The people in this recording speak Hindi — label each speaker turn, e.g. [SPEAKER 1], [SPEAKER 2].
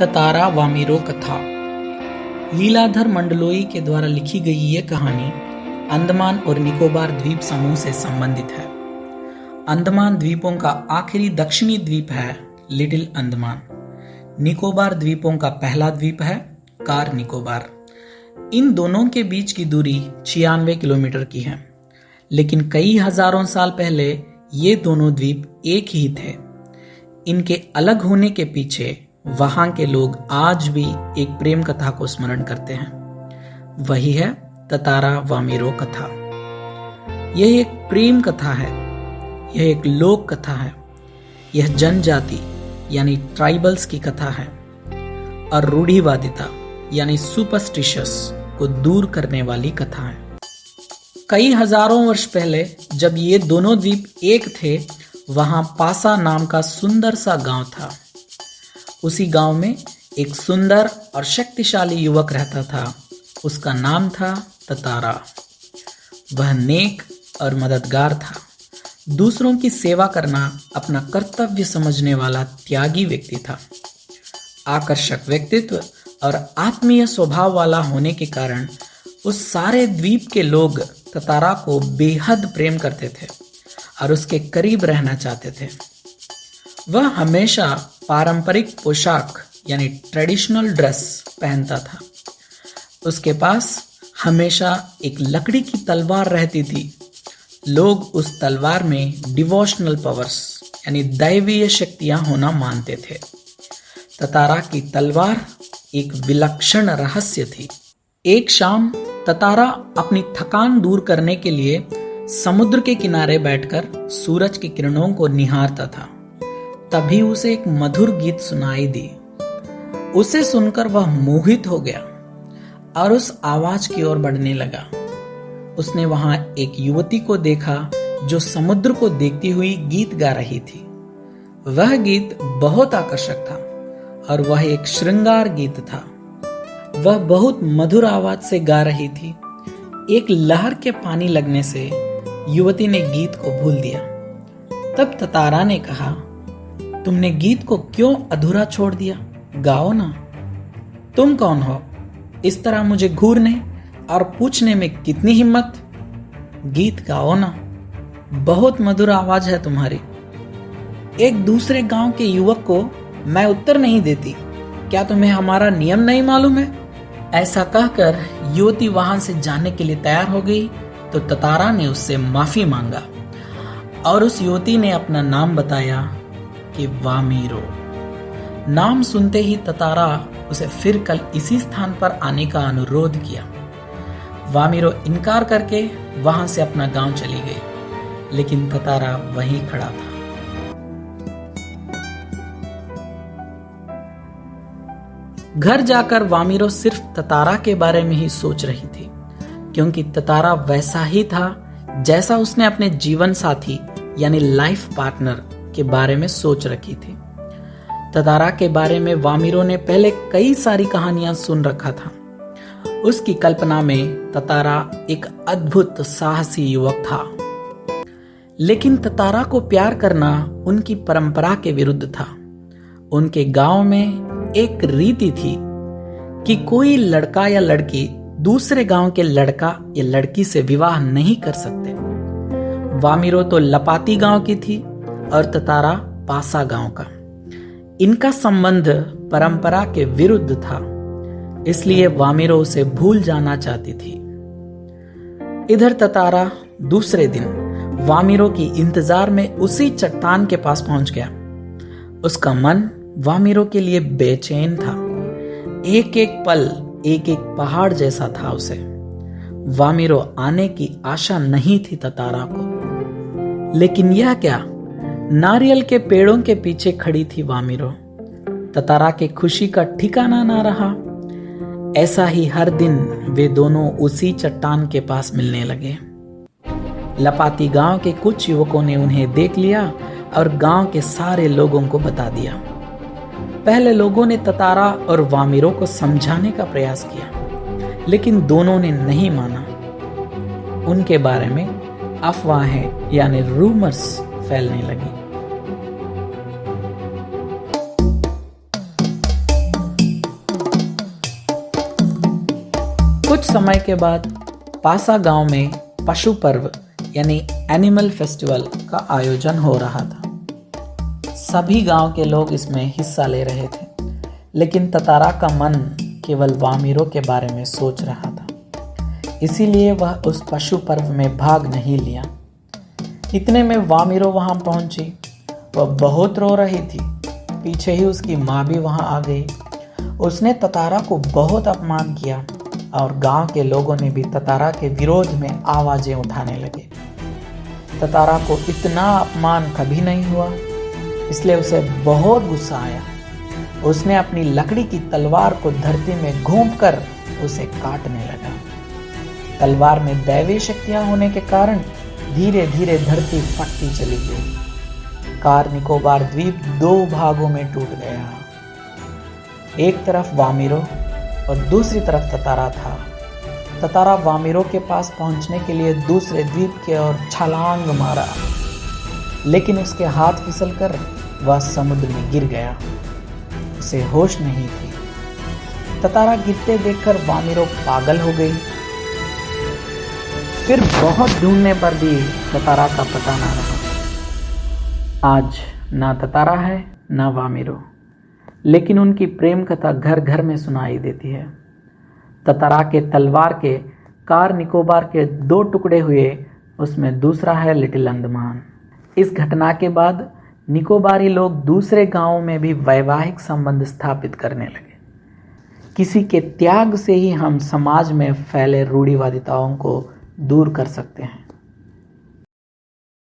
[SPEAKER 1] ततारा वामिरो कथा। लीलाधर मंडलोई के द्वारा लिखी गई ये कहानी अंडमान और निकोबार द्वीप समूह से संबंधित है। अंडमान द्वीपों का आखिरी दक्षिणी द्वीप है लिटिल अंडमान। निकोबार द्वीपों का पहला द्वीप है कार निकोबार। इन दोनों के बीच की दूरी 96 किलोमीटर की है, लेकिन कई हजारों साल पहले ये दोनों द्वीप एक ही थे। इनके अलग होने के पीछे वहां के लोग आज भी एक प्रेम कथा को स्मरण करते हैं। वही है ततारा वामिरो कथा। यह एक प्रेम कथा है, यह एक लोक कथा है, यह जनजाति यानी ट्राइबल्स की कथा है और रूढ़िवादिता यानी सुपरस्टिशियस को दूर करने वाली कथा है। कई हजारों वर्ष पहले जब ये दोनों द्वीप एक थे, वहां पासा नाम का सुंदर सा गांव था। उसी गांव में एक सुंदर और शक्तिशाली युवक रहता था। उसका नाम था ततारा। वह नेक और मददगार था। दूसरों की सेवा करना अपना कर्तव्य समझने वाला त्यागी व्यक्ति था। आकर्षक व्यक्तित्व और आत्मीय स्वभाव वाला होने के कारण उस सारे द्वीप के लोग ततारा को बेहद प्रेम करते थे और उसके करीब रहना चाहते थे। वह हमेशा पारंपरिक पोशाक यानी ट्रेडिशनल ड्रेस पहनता था। उसके पास हमेशा एक लकड़ी की तलवार रहती थी। लोग उस तलवार में डिवोशनल पावर्स यानी दैवीय शक्तियां होना मानते थे। ततारा की तलवार एक विलक्षण रहस्य थी। एक शाम ततारा अपनी थकान दूर करने के लिए समुद्र के किनारे बैठकर सूरज की किरणों को निहारता था। तभी उसे एक मधुर गीत सुनाई दी। उसे सुनकर वह मोहित हो गया और उस आवाज की ओर बढ़ने लगा। उसने वहां एक युवती को देखा जो समुद्र को देखती हुई गीत गा रही थी। वह गीत बहुत आकर्षक था और वह एक श्रृंगार गीत था। वह बहुत मधुर आवाज से गा रही थी। एक लहर के पानी लगने से युवती ने गीत को भूल दिया। तब ततारा ने कहा, तुमने गीत को क्यों अधूरा छोड़ दिया? गाओ ना। तुम कौन हो इस तरह मुझे घूरने और पूछने में? कितनी हिम्मत! गीत गाओ ना, बहुत मधुर आवाज है तुम्हारी। एक दूसरे गांव के युवक को मैं उत्तर नहीं देती। क्या तुम्हें हमारा नियम नहीं मालूम है? ऐसा कहकर युवती वहां से जाने के लिए तैयार हो गई तो ततारा ने उससे माफी मांगा और उस युवती ने अपना नाम बताया कि वामिरो। नाम सुनते ही ततारा उसे फिर कल इसी स्थान पर आने का अनुरोध किया। वामिरो इनकार करके वहां से अपना गांव चली गई, लेकिन ततारा वहीं खड़ा था। घर जाकर वामिरो सिर्फ ततारा के बारे में ही सोच रही थी, क्योंकि ततारा वैसा ही था जैसा उसने अपने जीवन साथी यानी लाइफ पार्टनर के बारे में सोच रखी थी। ततारा के बारे में वामिरो ने पहले कई सारी कहानियां सुन रखा था। उसकी कल्पना में ततारा एक अद्भुत साहसी युवक था, लेकिन ततारा को प्यार करना उनकी परंपरा के विरुद्ध था। उनके गांव में एक रीति थी कि कोई लड़का या लड़की दूसरे गांव के लड़का या लड़की से विवाह नहीं कर सकते। वामिरो तो लपाती गांव की थी और ततारा पासा गांव का। इनका संबंध परंपरा के विरुद्ध था, इसलिए वामिरो उसे भूल जाना चाहती थी। इधर ततारा दूसरे दिन वामिरो की इंतजार में उसी चट्टान के पास पहुंच गया। उसका मन वामिरो के लिए बेचैन था। एक एक पल एक एक पहाड़ जैसा था उसे। वामिरो आने की आशा नहीं थी ततारा को, लेकिन यह क्या, नारियल के पेड़ों के पीछे खड़ी थी वामिरो। ततारा के खुशी का ठिकाना ना रहा। ऐसा ही हर दिन वे दोनों उसी चट्टान के पास मिलने लगे। लपाती गांव के कुछ युवकों ने उन्हें देख लिया और गांव के सारे लोगों को बता दिया। पहले लोगों ने ततारा और वामिरो को समझाने का प्रयास किया, लेकिन दोनों ने नहीं माना। उनके बारे में अफवाहें यानी रूमर्स फैलने लगी। कुछ समय के बाद पासा गांव में पशु पर्व यानी एनिमल फेस्टिवल का आयोजन हो रहा था। सभी गांव के लोग इसमें हिस्सा ले रहे थे, लेकिन ततारा का मन केवल वामिरो के बारे में सोच रहा था, इसीलिए वह उस पशु पर्व में भाग नहीं लिया। इतने में वामिरो वहां पहुंची। वह बहुत रो रही थी। पीछे ही उसकी माँ भी वहां आ गई। उसने ततारा को बहुत अपमान किया और गांव के लोगों ने भी ततारा के विरोध में आवाजें उठाने लगे। ततारा को इतना अपमान कभी नहीं हुआ, इसलिए उसे बहुत गुस्सा आया। उसने अपनी लकड़ी की तलवार को धरती में घोंपकर उसे काटने लगा। तलवार में दैवी शक्तियां होने के कारण धीरे धीरे धरती फटती चली गई। कार निकोबार द्वीप 2 भागों में टूट गया। एक तरफ वामिरो और दूसरी तरफ ततारा था। ततारा वामिरो के पास पहुंचने के लिए दूसरे द्वीप की ओर छलांग मारा, लेकिन उसके हाथ फिसलकर वह समुद्र में गिर गया। उसे होश नहीं थी। ततारा गिरते देखकर वामिरो पागल हो गई। फिर बहुत ढूंढने पर भी ततारा का पता न रहा। आज ना ततारा है ना वामिरो, लेकिन उनकी प्रेम कथा घर घर में सुनाई देती है। ततारा के तलवार के कार निकोबार के 2 टुकड़े हुए, उसमें दूसरा है लिटिल अंडमान। इस घटना के बाद निकोबारी लोग दूसरे गांवों में भी वैवाहिक संबंध स्थापित करने लगे। किसी के त्याग से ही हम समाज में फैले रूढ़िवादिताओं को दूर कर सकते हैं।